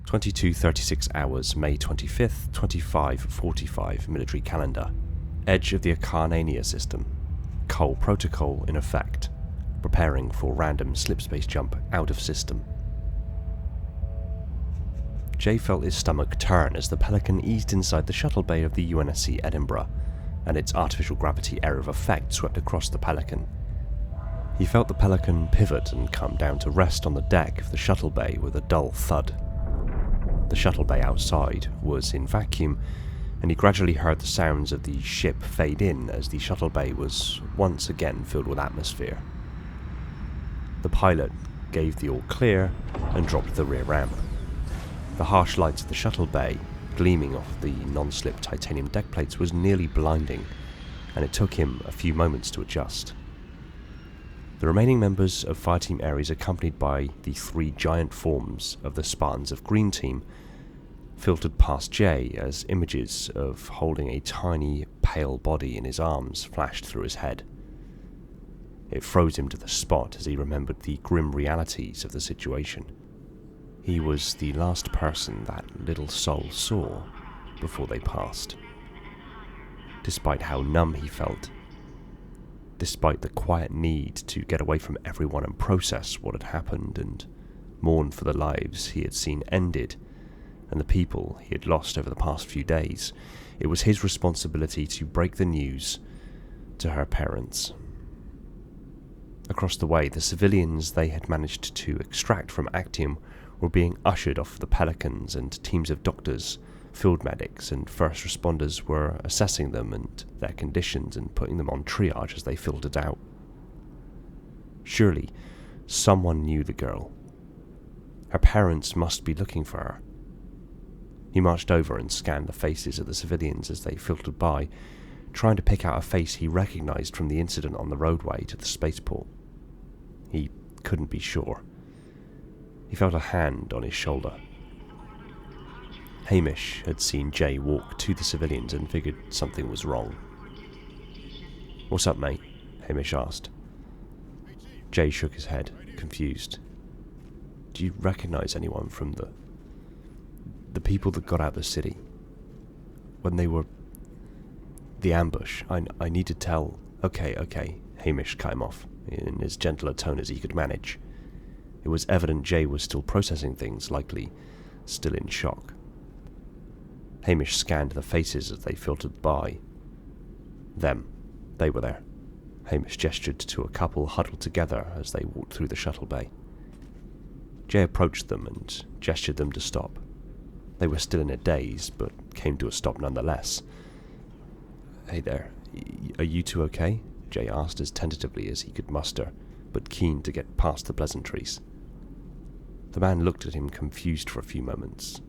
22:36 hours, May 25th, 25:45 military calendar. Edge of the Acarnania system. Cole protocol in effect. Preparing for random slipspace jump out of system. Jay felt his stomach turn as the Pelican eased inside the shuttle bay of the UNSC Edinburgh, and its artificial gravity area of effect swept across the Pelican. He felt the Pelican pivot and come down to rest on the deck of the shuttle bay with a dull thud. The shuttle bay outside was in vacuum, and he gradually heard the sounds of the ship fade in as the shuttle bay was once again filled with atmosphere. The pilot gave the all clear and dropped the rear ramp. The harsh lights of the shuttle bay, gleaming off the non-slip titanium deck plates, was nearly blinding, and it took him a few moments to adjust. The remaining members of Fireteam Ares, accompanied by the 3 giant forms of the Spartans of Green Team, filtered past Jay as images of holding a tiny, pale body in his arms flashed through his head. It froze him to the spot as he remembered the grim realities of the situation. He was the last person that little soul saw before they passed. Despite how numb he felt, despite the quiet need to get away from everyone and process what had happened and mourn for the lives he had seen ended and the people he had lost over the past few days, it was his responsibility to break the news to her parents. Across the way, the civilians they had managed to extract from Actium were being ushered off the Pelicans, and teams of doctors, field medics and first responders were assessing them and their conditions and putting them on triage as they filtered out. Surely, someone knew the girl. Her parents must be looking for her. He marched over and scanned the faces of the civilians as they filtered by, trying to pick out a face he recognized from the incident on the roadway to the spaceport. He couldn't be sure. He felt a hand on his shoulder. Hamish had seen Jay walk to the civilians and figured something was wrong. "What's up, mate?" Hamish asked. Jay shook his head, confused. "Do you recognize anyone from the people that got out of the city? When they were... the ambush, I need to tell..." Okay, Hamish cut him off, in as gentle a tone as he could manage. It was evident Jay was still processing things, likely still in shock. Hamish scanned the faces as they filtered by. They were there. Hamish gestured to a couple huddled together as they walked through the shuttle bay. Jay approached them and gestured them to stop. They were still in a daze, but came to a stop nonetheless. "Hey there, are you two okay?" Jay asked as tentatively as he could muster, but keen to get past the pleasantries. The man looked at him confused for a few moments,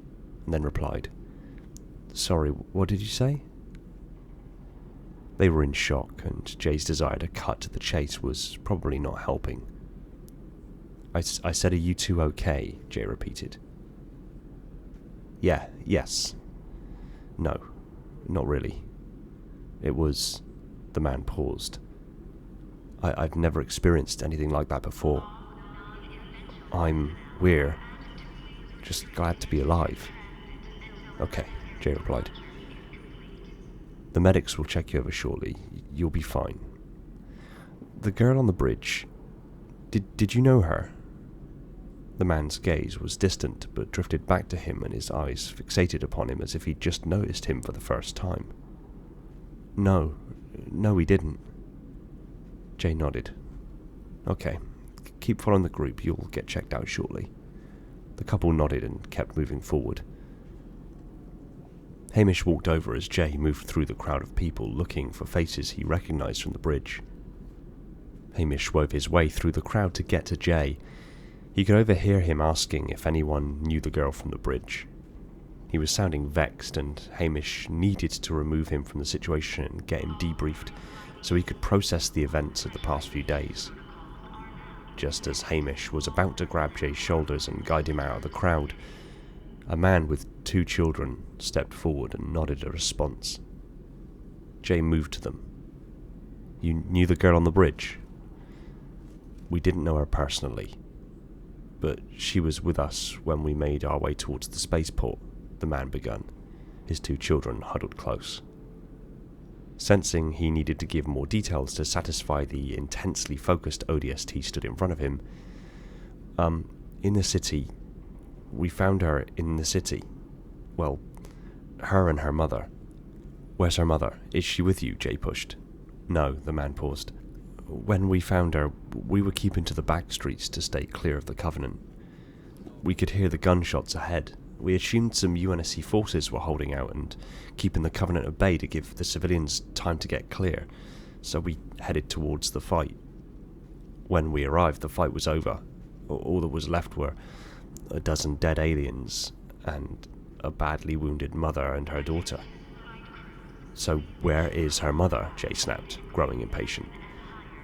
and then replied, "Sorry, what did you say?" They were in shock, and Jay's desire to cut to the chase was probably not helping. I said, "Are you two okay?" Jay repeated. Yes. No, not really. It was..." The man paused. I've never experienced anything like that before. We're just glad to be alive." "Okay," Jay replied. "The medics will check you over shortly. You'll be fine. The girl on the bridge, did you know her?" The man's gaze was distant, but drifted back to him, and his eyes fixated upon him as if he'd just noticed him for the first time. No, he didn't." Jay nodded. "Okay, keep following the group. You'll get checked out shortly." The couple nodded and kept moving forward. Hamish walked over as Jay moved through the crowd of people looking for faces he recognized from the bridge. Hamish wove his way through the crowd to get to Jay. He could overhear him asking if anyone knew the girl from the bridge. He was sounding vexed, and Hamish needed to remove him from the situation and get him debriefed so he could process the events of the past few days. Just as Hamish was about to grab Jay's shoulders and guide him out of the crowd, a man with 2 children stepped forward and nodded a response. Jay moved to them. "You knew the girl on the bridge?" "We didn't know her personally. but she was with us when we made our way towards the spaceport," the man begun, his 2 children huddled close. Sensing he needed to give more details to satisfy the intensely focused ODST stood in front of him, "In the city. We found her in the city. Well, her and her mother." "Where's her mother? Is she with you?" Jay pushed. "No," the man paused. "When we found her, we were keeping to the back streets to stay clear of the Covenant. We could hear the gunshots ahead. We assumed some UNSC forces were holding out and keeping the Covenant at bay to give the civilians time to get clear, so we headed towards the fight. When we arrived, the fight was over. All that was left were a dozen dead aliens and a badly wounded mother and her daughter." "So where is her mother?" Jay snapped, growing impatient.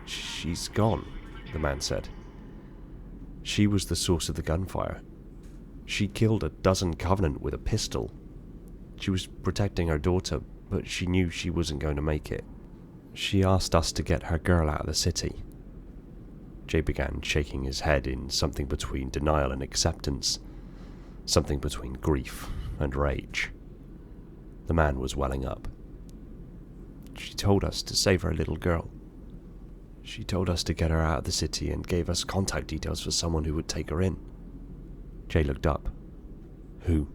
"She's gone," the man said. "She was the source of the gunfire. She killed a dozen Covenant with a pistol. She was protecting her daughter, but she knew she wasn't going to make it. She asked us to get her girl out of the city." Jay began shaking his head in something between denial and acceptance, something between grief and rage. The man was welling up. "She told us to save her little girl. She told us to get her out of the city and gave us contact details for someone who would take her in." Jay looked up. "Who?"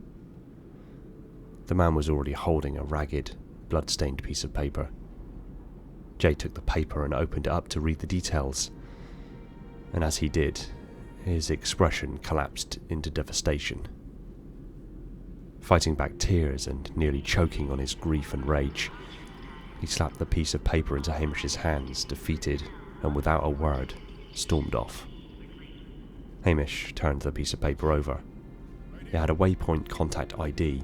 The man was already holding a ragged, blood-stained piece of paper. Jay took the paper and opened it up to read the details, and as he did, his expression collapsed into devastation. Fighting back tears and nearly choking on his grief and rage, he slapped the piece of paper into Hamish's hands, defeated, and without a word, stormed off. Hamish turned the piece of paper over. It had a waypoint contact ID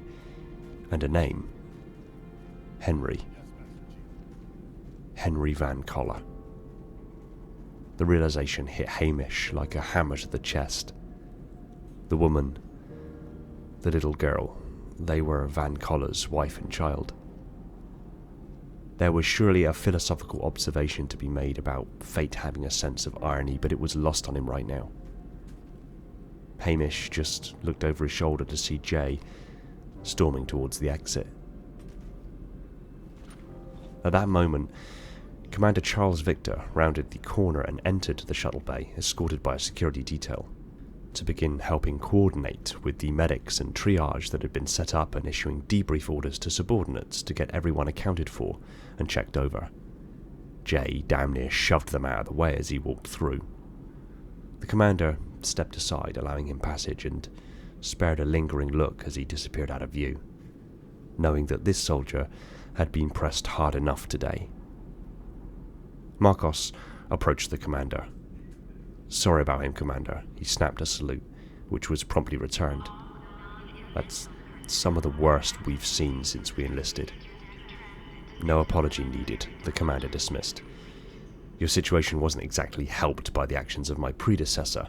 and a name. Henry Van Collar. The realization hit Hamish like a hammer to the chest. The woman, the little girl, they were Van Collar's wife and child. There was surely a philosophical observation to be made about fate having a sense of irony, but it was lost on him right now. Hamish just looked over his shoulder to see Jay storming towards the exit. At that moment, Commander Charles Victor rounded the corner and entered the shuttle bay, escorted by a security detail, to begin helping coordinate with the medics and triage that had been set up and issuing debrief orders to subordinates to get everyone accounted for and checked over. Jay damn near shoved them out of the way as he walked through. The commander stepped aside, allowing him passage, and spared a lingering look as he disappeared out of view, knowing that this soldier had been pressed hard enough today. Marcos approached the commander. "Sorry about him, Commander." He snapped a salute, which was promptly returned. "That's some of the worst we've seen since we enlisted." "No apology needed," the commander dismissed. "Your situation wasn't exactly helped by the actions of my predecessor.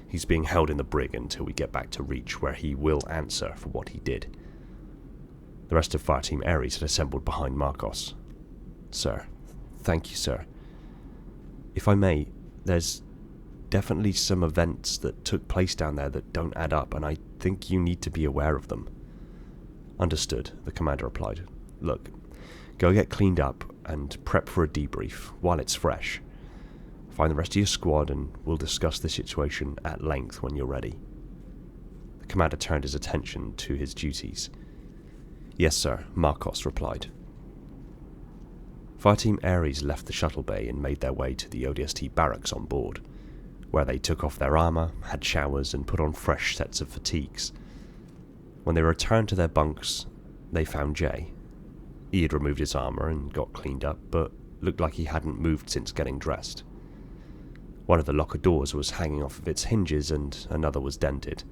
He's being held in the brig until we get back to Reach, where he will answer for what he did." The rest of Fireteam Ares had assembled behind Marcos. "Sir, thank you, sir. If I may, there's definitely some events that took place down there that don't add up, and I think you need to be aware of them." "Understood," the commander replied. "Look, go get cleaned up and prep for a debrief while it's fresh. Find the rest of your squad and we'll discuss the situation at length when you're ready." The commander turned his attention to his duties. "Yes, sir," Marcos replied. Fireteam Ares left the shuttle bay and made their way to the ODST barracks on board, where they took off their armour, had showers, and put on fresh sets of fatigues. When they returned to their bunks, they found Jay. He had removed his armour and got cleaned up, but looked like he hadn't moved since getting dressed. One of the locker doors was hanging off of its hinges and another was dented.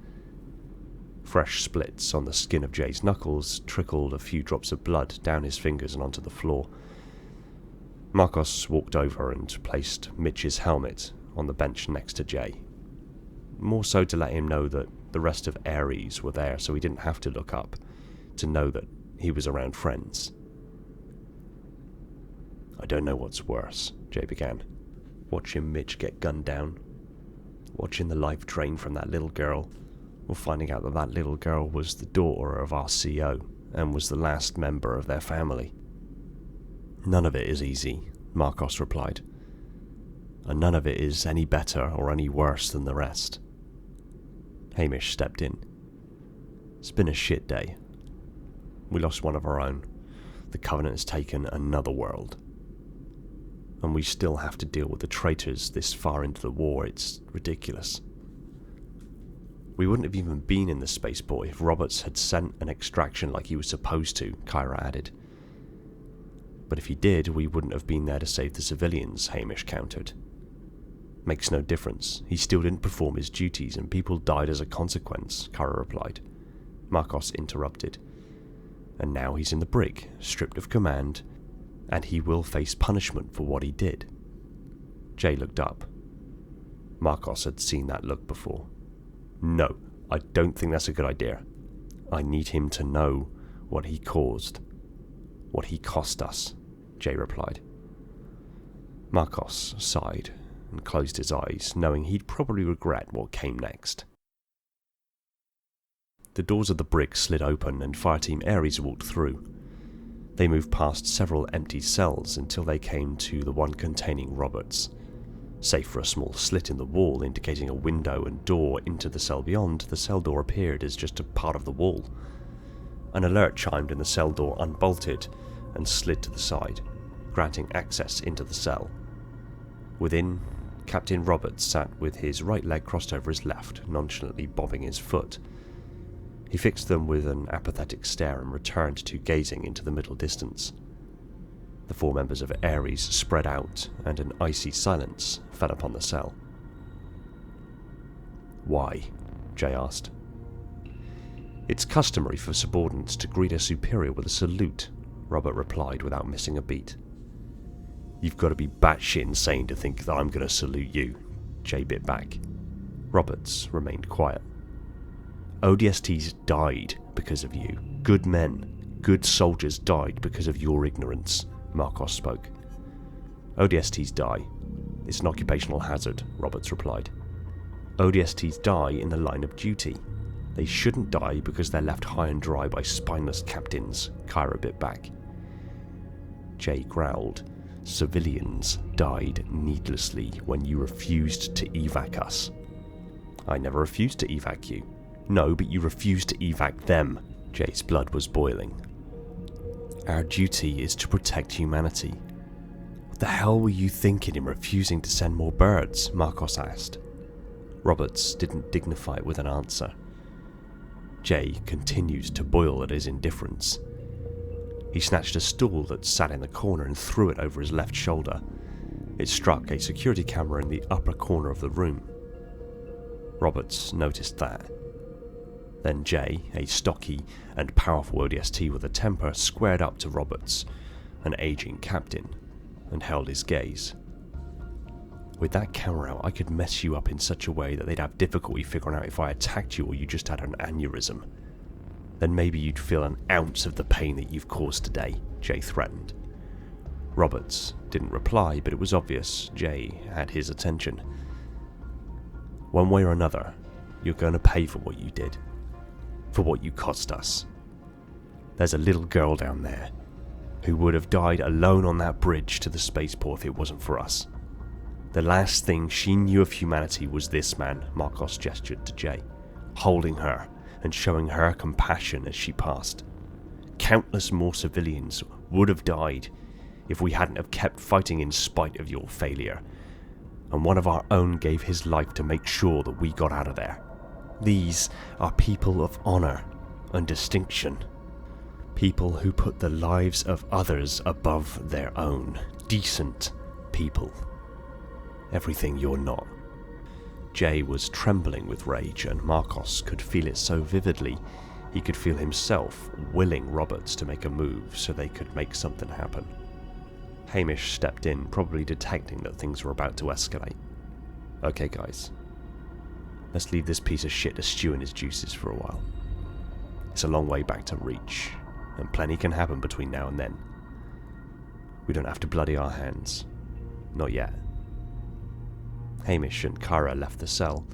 Fresh splits on the skin of Jay's knuckles trickled a few drops of blood down his fingers and onto the floor. Marcos walked over and placed Mitch's helmet on the bench next to Jay, more so to let him know that the rest of Ares were there so he didn't have to look up to know that he was around friends. "I don't know what's worse," Jay began. "Watching Mitch get gunned down, watching the life drain from that little girl, or finding out that that little girl was the daughter of our CO and was the last member of their family. None of it is easy, Marcos replied, and none of it is any better or any worse than the rest. Hamish stepped in. It's been a shit day. We lost one of our own. The Covenant has taken another world. And we still have to deal with the traitors this far into the war. It's ridiculous. We wouldn't have even been in the spaceport if Roberts had sent an extraction like he was supposed to, Kyra added. But if he did, we wouldn't have been there to save the civilians, Hamish countered. Makes no difference. He still didn't perform his duties and people died as a consequence, Kyra replied. Marcos interrupted. And now he's in the brig, stripped of command, and he will face punishment for what he did. Jay looked up. Marcos had seen that look before. No, I don't think that's a good idea. I need him to know what he caused. What he cost us, Jay replied. Marcos sighed and closed his eyes, knowing he'd probably regret what came next. The doors of the brig slid open and Fireteam Ares walked through. They moved past several empty cells until they came to the one containing Roberts. Save for a small slit in the wall indicating a window and door into the cell beyond, the cell door appeared as just a part of the wall. An alert chimed and the cell door unbolted and slid to the side, granting access into the cell. Within, Captain Roberts sat with his right leg crossed over his left, nonchalantly bobbing his foot. He fixed them with an apathetic stare and returned to gazing into the middle distance. The four members of Ares spread out, and an icy silence fell upon the cell. "Why?" Jay asked. "It's customary for subordinates to greet a superior with a salute," Robert replied without missing a beat. "You've got to be batshit insane to think that I'm going to salute you," Jay bit back. Roberts remained quiet. "ODSTs died because of you. Good men, good soldiers died because of your ignorance," Marcos spoke. "ODSTs die. It's an occupational hazard," Roberts replied. "ODSTs die in the line of duty. They shouldn't die because they're left high and dry by spineless captains," Kyra bit back. Jay growled. "Civilians died needlessly when you refused to evac us." "I never refused to evac you." "No, but you refused to evac them." Jay's blood was boiling. "Our duty is to protect humanity." "What the hell were you thinking in refusing to send more birds?" Marcos asked. Roberts didn't dignify it with an answer. Jay continued to boil at his indifference. He snatched a stool that sat in the corner and threw it over his left shoulder. It struck a security camera in the upper corner of the room. Roberts noticed that. Then Jay, a stocky and powerful ODST with a temper, squared up to Roberts, an aging captain, and held his gaze. "With that camera out, I could mess you up in such a way that they'd have difficulty figuring out if I attacked you or you just had an aneurysm. Then maybe you'd feel an ounce of the pain that you've caused today," Jay threatened. Roberts didn't reply, but it was obvious Jay had his attention. "One way or another, you're going to pay for what you did. For what you cost us. There's a little girl down there who would have died alone on that bridge to the spaceport if it wasn't for us. The last thing she knew of humanity was this man," Marcos gestured to Jay, holding her and showing her compassion as she passed. "Countless more civilians would have died if we hadn't have kept fighting in spite of your failure, and one of our own gave his life to make sure that we got out of there. These are people of honor and distinction. People who put the lives of others above their own. Decent people. Everything you're not." Jay was trembling with rage, and Marcos could feel it so vividly he could feel himself willing Roberts to make a move so they could make something happen. Hamish stepped in, probably detecting that things were about to escalate. "Okay guys, let's leave this piece of shit to stew in his juices for a while. It's a long way back to reach, and plenty can happen between now and then. We don't have to bloody our hands. Not yet. Hamish and Kyra left the cell.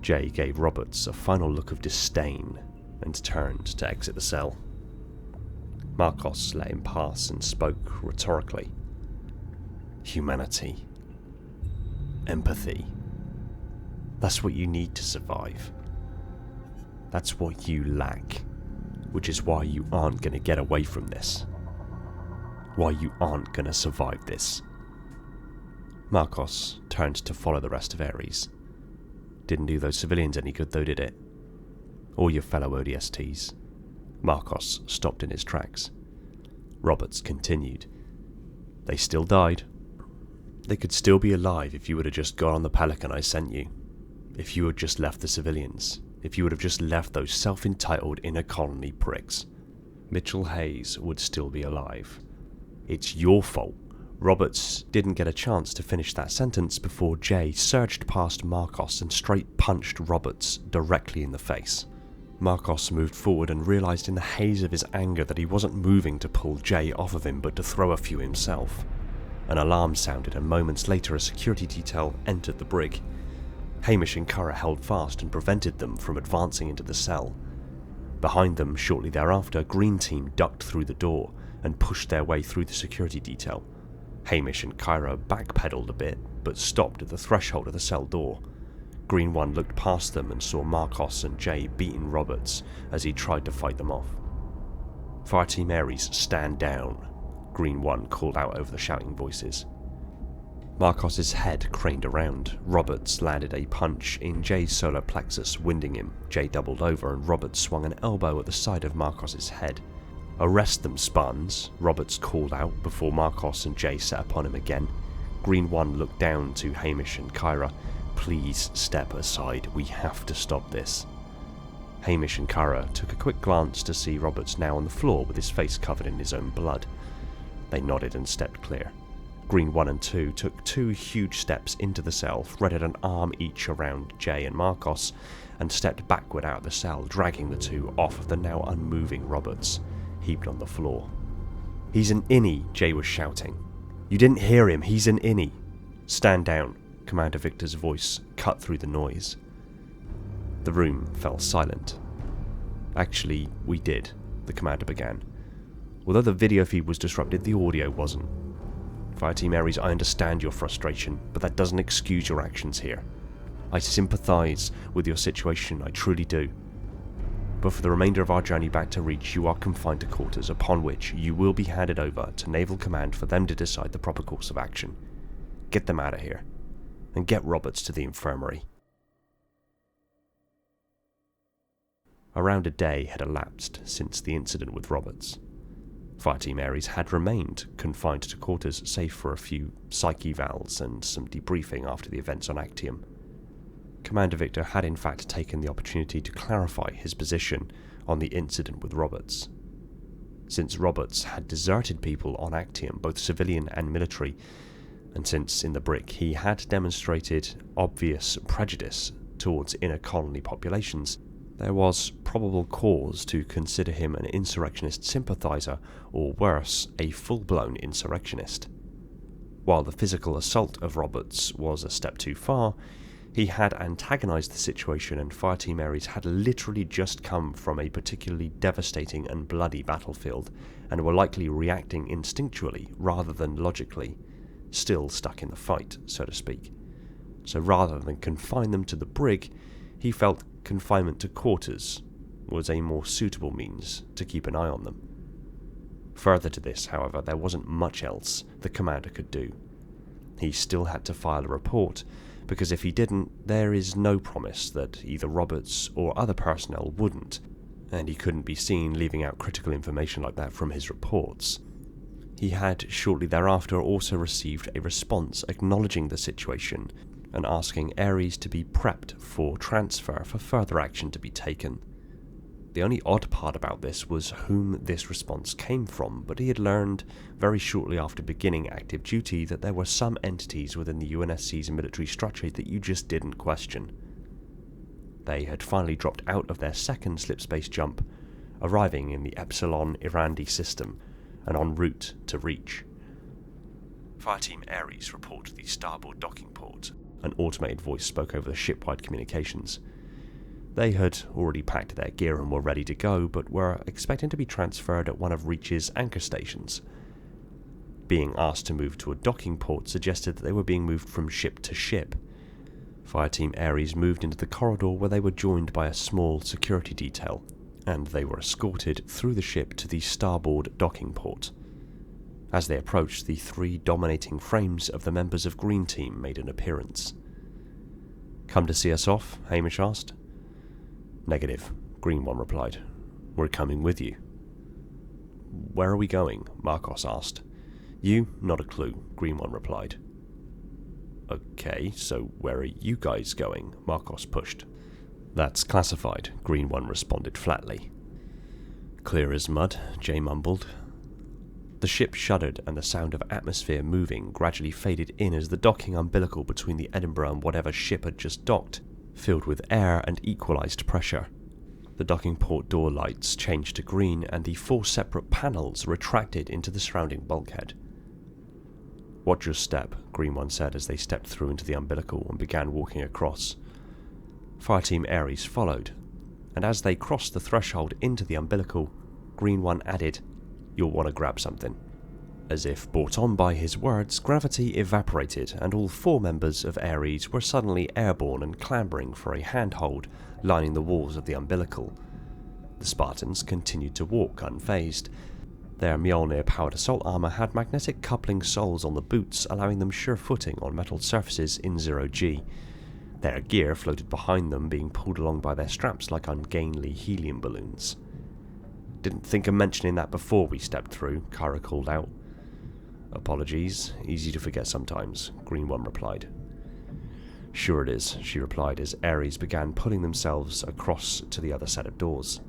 Jay gave Roberts a final look of disdain and turned to exit the cell. Marcos let him pass and spoke rhetorically. Humanity. Empathy. That's what you need to survive. That's what you lack, which is why you aren't going to get away from this. Why you aren't going to survive this. Marcos turned to follow the rest of Ares. Didn't do those civilians any good though, did it? Or your fellow ODSTs. Marcos stopped in his tracks. Roberts continued. They still died. They could still be alive if you would have just got on the Pelican I sent you. If you had just left the civilians. If you would have just left those self-entitled inner colony pricks. Mitchell Hayes would still be alive. It's your fault. Roberts didn't get a chance to finish that sentence before Jay surged past Marcos and straight punched Roberts directly in the face. Marcos moved forward and realised in the haze of his anger that he wasn't moving to pull Jay off of him but to throw a few himself. An alarm sounded and moments later a security detail entered the brig. Hamish and Kyra held fast and prevented them from advancing into the cell. Behind them, shortly thereafter, Green Team ducked through the door and pushed their way through the security detail. Hamish and Kyra backpedaled a bit, but stopped at the threshold of the cell door. Green 1 looked past them and saw Marcos and Jay beating Roberts as he tried to fight them off. Fireteam Ares, stand down, Green 1 called out over the shouting voices. Marcos's head craned around. Roberts landed a punch in Jay's solar plexus, winding him. Jay doubled over and Roberts swung an elbow at the side of Marcos's head. Arrest them, Spartans, Roberts called out before Marcos and Jay set upon him again. Green 1 looked down to Hamish and Kyra. Please step aside, we have to stop this. Hamish and Kyra took a quick glance to see Roberts now on the floor with his face covered in his own blood. They nodded and stepped clear. Green 1 and 2 took 2 huge steps into the cell, threaded an arm each around Jay and Marcos, and stepped backward out of the cell, dragging the two off of the now unmoving Roberts, heaped on the floor. He's an innie, Jay was shouting. You didn't hear him, he's an innie. Stand down, Commander Victor's voice cut through the noise. The room fell silent. Actually, we did, the commander began. Although the video feed was disrupted, the audio wasn't. Fireteam Ares, I understand your frustration, but that doesn't excuse your actions here. I sympathise with your situation, I truly do. But for the remainder of our journey back to Reach, you are confined to quarters, upon which you will be handed over to Naval Command for them to decide the proper course of action. Get them out of here, and get Roberts to the infirmary. Around a day had elapsed since the incident with Roberts. Fireteam Ares had remained confined to quarters, save for a few psych evals and some debriefing after the events on Actium. Commander Victor had in fact taken the opportunity to clarify his position on the incident with Roberts. Since Roberts had deserted people on Actium, both civilian and military, and since in the brig he had demonstrated obvious prejudice towards inner colony populations, there was probable cause to consider him an insurrectionist sympathiser, or worse, a full-blown insurrectionist. While the physical assault of Roberts was a step too far, he had antagonised the situation, and Fireteam Ares had literally just come from a particularly devastating and bloody battlefield, and were likely reacting instinctually rather than logically, still stuck in the fight, so to speak. So rather than confine them to the brig, he felt confinement to quarters was a more suitable means to keep an eye on them. Further to this, however, there wasn't much else the commander could do. He still had to file a report, because if he didn't, there is no promise that either Roberts or other personnel wouldn't, and he couldn't be seen leaving out critical information like that from his reports. He had shortly thereafter also received a response acknowledging the situation and asking Ares to be prepped for transfer for further action to be taken. The only odd part about this was whom this response came from, but he had learned very shortly after beginning active duty that there were some entities within the UNSC's military structure that you just didn't question. They had finally dropped out of their second slipspace jump, arriving in the Epsilon Irandi system and en route to Reach. Fireteam Ares, report to the starboard docking port. An automated voice spoke over the shipwide communications. They had already packed their gear and were ready to go, but were expecting to be transferred at one of Reach's anchor stations. Being asked to move to a docking port suggested that they were being moved from ship to ship. Fireteam Ares moved into the corridor where they were joined by a small security detail, and they were escorted through the ship to the starboard docking port. As they approached, the three dominating frames of the members of Green Team made an appearance. "Come to see us off?" Hamish asked. "Negative," Green One replied. "We're coming with you." "Where are we going?" Marcos asked. "You? Not a clue," Green One replied. "Okay, so where are you guys going?" Marcos pushed. "That's classified," Green One responded flatly. "Clear as mud," Jay mumbled. The ship shuddered, and the sound of atmosphere moving gradually faded in as the docking umbilical between the Edinburgh and whatever ship had just docked filled with air and equalized pressure. The docking port door lights changed to green, and the 4 separate panels retracted into the surrounding bulkhead. "Watch your step," Green One said as they stepped through into the umbilical and began walking across. Fireteam Ares followed, and as they crossed the threshold into the umbilical, Green One added, "You'll want to grab something." As if brought on by his words, gravity evaporated, and all 4 members of Ares were suddenly airborne and clambering for a handhold lining the walls of the umbilical. The Spartans continued to walk unfazed. Their Mjolnir-powered assault armor had magnetic coupling soles on the boots, allowing them sure footing on metal surfaces in 0G. Their gear floated behind them, being pulled along by their straps like ungainly helium balloons. "Didn't think of mentioning that before we stepped through," Kyra called out. "Apologies, easy to forget sometimes," Green One replied. "Sure it is," she replied as Ares began pulling themselves across to the other set of doors.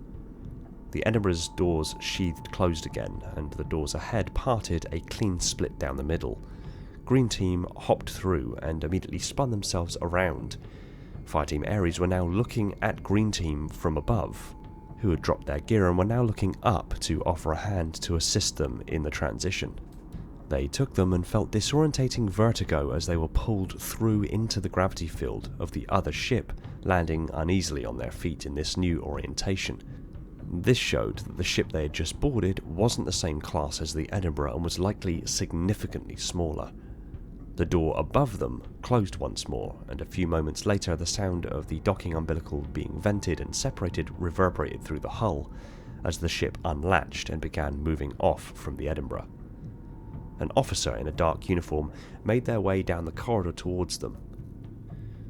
The Edinburgh's doors sheathed closed again, and the doors ahead parted a clean split down the middle. Green Team hopped through and immediately spun themselves around. Fireteam Ares were now looking at Green Team from above, who had dropped their gear and were now looking up to offer a hand to assist them in the transition. They took them and felt disorientating vertigo as they were pulled through into the gravity field of the other ship, landing uneasily on their feet in this new orientation. This showed that the ship they had just boarded wasn't the same class as the Edinburgh and was likely significantly smaller. The door above them closed once more, and a few moments later the sound of the docking umbilical being vented and separated reverberated through the hull as the ship unlatched and began moving off from the Edinburgh. An officer in a dark uniform made their way down the corridor towards them.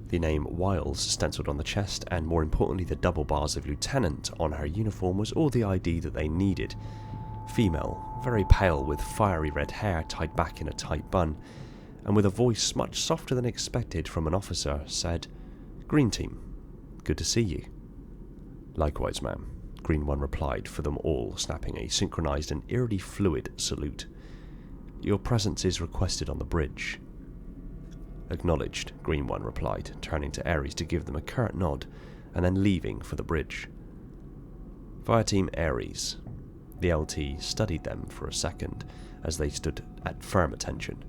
The name Wiles stenciled on the chest, and more importantly the double bars of lieutenant on her uniform, was all the ID that they needed. Female, very pale with fiery red hair tied back in a tight bun, and with a voice much softer than expected from an officer, said, "Green Team, good to see you." "Likewise, ma'am," Green One replied for them all, snapping a synchronized and eerily fluid salute. "Your presence is requested on the bridge." "Acknowledged," Green One replied, turning to Ares to give them a curt nod, and then leaving for the bridge. Fireteam Ares. The LT studied them for a second as they stood at firm attention.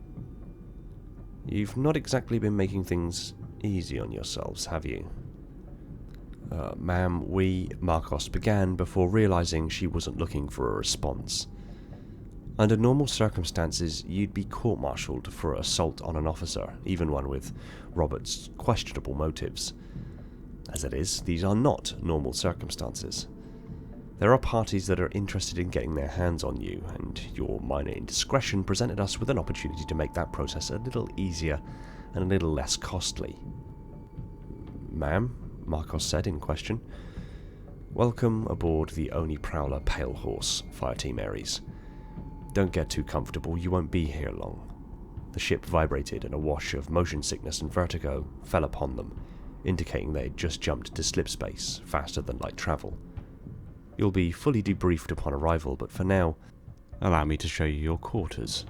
"You've not exactly been making things easy on yourselves, have you?" Ma'am, Marcos began before realizing she wasn't looking for a response. "Under normal circumstances, you'd be court-martialed for assault on an officer, even one with Robert's questionable motives. As it is, these are not normal circumstances. There are parties that are interested in getting their hands on you, and your minor indiscretion presented us with an opportunity to make that process a little easier and a little less costly." "Ma'am?" Marcos said in question. "Welcome aboard the Oni Prowler Pale Horse, Fireteam Ares. Don't get too comfortable, you won't be here long." The ship vibrated and a wash of motion sickness and vertigo fell upon them, indicating they had just jumped to slip space, faster than light travel. "You'll be fully debriefed upon arrival, but for now, allow me to show you your quarters."